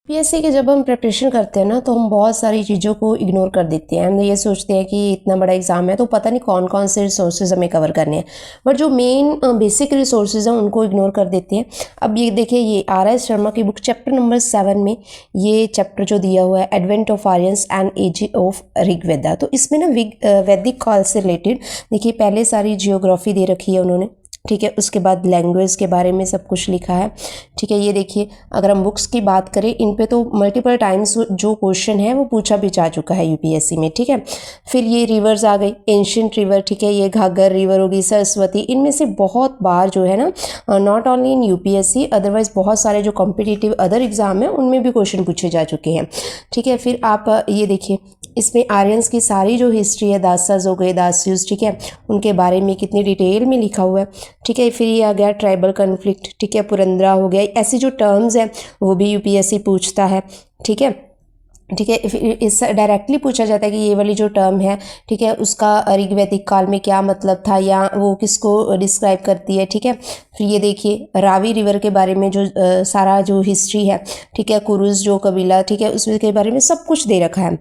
UPSC के जब हम प्रिपरेशन करते हैं ना तो हम बहुत सारी चीज़ों को इग्नोर कर देते हैं। हम ये सोचते हैं कि इतना बड़ा एग्ज़ाम है तो पता नहीं कौन कौन से रिसोर्सेज हमें कवर करने हैं, बट जो मेन बेसिक रिसोर्सेज हैं उनको इग्नोर कर देते हैं। अब ये देखिए, ये RS शर्मा की बुक चैप्टर नंबर 7 में ये चैप्टर जो दिया हुआ है, advent of Aryans and age of Rigveda, तो इसमें ना वैदिक काल से रिलेटेड देखिए पहले सारी जियोग्राफी दे रखी है उन्होंने, ठीक है। उसके बाद लैंग्वेज के बारे में सब कुछ लिखा है, ठीक है। ये देखिए, अगर हम बुक्स की बात करें इन पे तो मल्टीपल टाइम्स जो क्वेश्चन है वो पूछा भी जा चुका है यूपीएससी में, ठीक है। फिर ये रिवर्स आ गई, एंशियंट रिवर, ठीक है। ये घाघर रिवर होगी, सरस्वती, इनमें से बहुत बार जो है ना, not only in UPSC, otherwise बहुत सारे जो कॉम्पिटिटिव अदर एग्जाम है उनमें भी क्वेश्चन पूछे जा चुके हैं, ठीक है। फिर आप ये देखिए, इसमें आर्यंस की सारी जो हिस्ट्री है, दासाज हो गए, दास्यूज, ठीक है, उनके बारे में कितनी डिटेल में लिखा हुआ है, ठीक है। फिर ये आ गया ट्राइबल कन्फ्लिक्ट, ठीक है, पुरंदरा हो गया, ऐसी जो टर्म्स हैं वो भी यूपीएससी पूछता है, ठीक है, ठीक है। इस डायरेक्टली पूछा जाता है कि ये वाली जो टर्म है, ठीक है, उसका ऋग्वैदिक काल में क्या मतलब था या वो किसको डिस्क्राइब करती है, ठीक है। फिर ये देखिए, रावी रिवर के बारे में जो सारा जो हिस्ट्री है, ठीक है, कुरुज जो कबीला, ठीक है, उसके बारे में सब कुछ दे रखा है।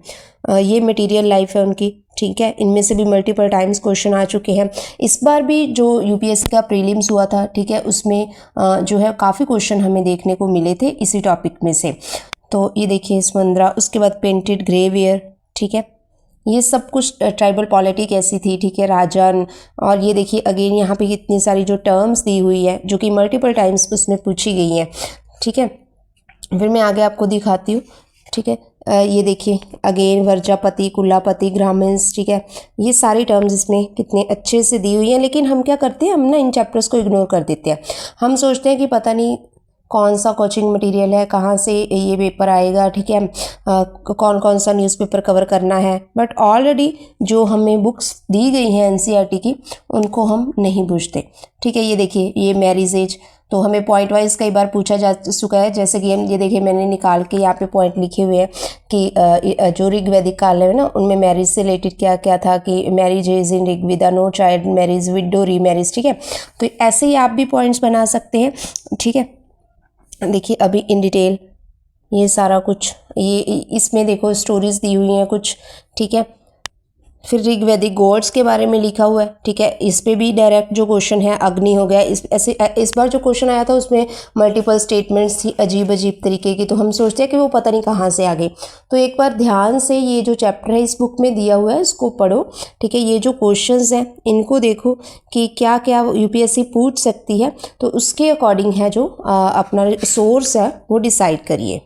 ये मटेरियल लाइफ है उनकी, ठीक है। इनमें से भी मल्टीपल टाइम्स क्वेश्चन आ चुके हैं। इस बार भी जो यूपीएससी का प्रीलिम्स हुआ था, ठीक है, उसमें जो है काफ़ी क्वेश्चन हमें देखने को मिले थे इसी टॉपिक में से। तो ये देखिए स्मंद्रा, उसके बाद पेंटेड ग्रेवियर, ठीक है, ये सब कुछ ट्राइबल पॉलिटी कैसी थी, ठीक है, राजन। और ये देखिए अगेन यहाँ पे कितनी सारी जो टर्म्स दी हुई है जो कि मल्टीपल टाइम्स उसमें पूछी गई हैं, ठीक है। फिर मैं आगे आपको दिखाती हूँ, ठीक है। ये देखिए अगेन वर्जापति, कुलापति, ग्रामीण्स, ठीक है, ये सारी टर्म्स इसमें कितने अच्छे से दी हुई हैं। लेकिन हम क्या करते हैं, हम ना इन चैप्टर्स को इग्नोर कर देते हैं। हम सोचते हैं कि पता नहीं कौन सा कोचिंग मटेरियल है, कहाँ से ये पेपर आएगा, ठीक है, कौन कौन सा न्यूज़पेपर कवर करना है, बट ऑलरेडी जो हमें बुक्स दी गई हैं एनसीईआरटी की उनको हम नहीं पूछते, ठीक है। ये देखिए, ये मैरिज एज तो हमें पॉइंट वाइज कई बार पूछा जा चुका है, जैसे कि हम ये देखिए मैंने निकाल के यहाँ पे पॉइंट लिखे हुए हैं कि जो ऋग्वैदिक काल है ना उनमें मैरिज से रिलेटेड क्या क्या था, कि marriage is in Rigveda, no child marriage, widow remarriage, ठीक है। तो ऐसे ही आप भी पॉइंट्स बना सकते हैं, ठीक है। देखिए अभी इन डिटेल ये सारा कुछ, ये इसमें देखो स्टोरीज दी हुई हैं कुछ, ठीक है। फिर ऋग्वैदिक गॉड्स के बारे में लिखा हुआ है, ठीक है, इस पे भी डायरेक्ट जो क्वेश्चन है अग्नि हो गया। इस बार जो क्वेश्चन आया था उसमें मल्टीपल स्टेटमेंट्स थी अजीब अजीब तरीके की, तो हम सोचते हैं कि वो पता नहीं कहाँ से आ गई। तो एक बार ध्यान से ये जो चैप्टर है इस बुक में दिया हुआ है इसको पढ़ो, ठीक है। ये जो क्वेश्चंस हैं इनको देखो कि क्या क्या यूपीएससी पूछ सकती है, तो उसके अकॉर्डिंग है जो अपना सोर्स है वो डिसाइड करिए।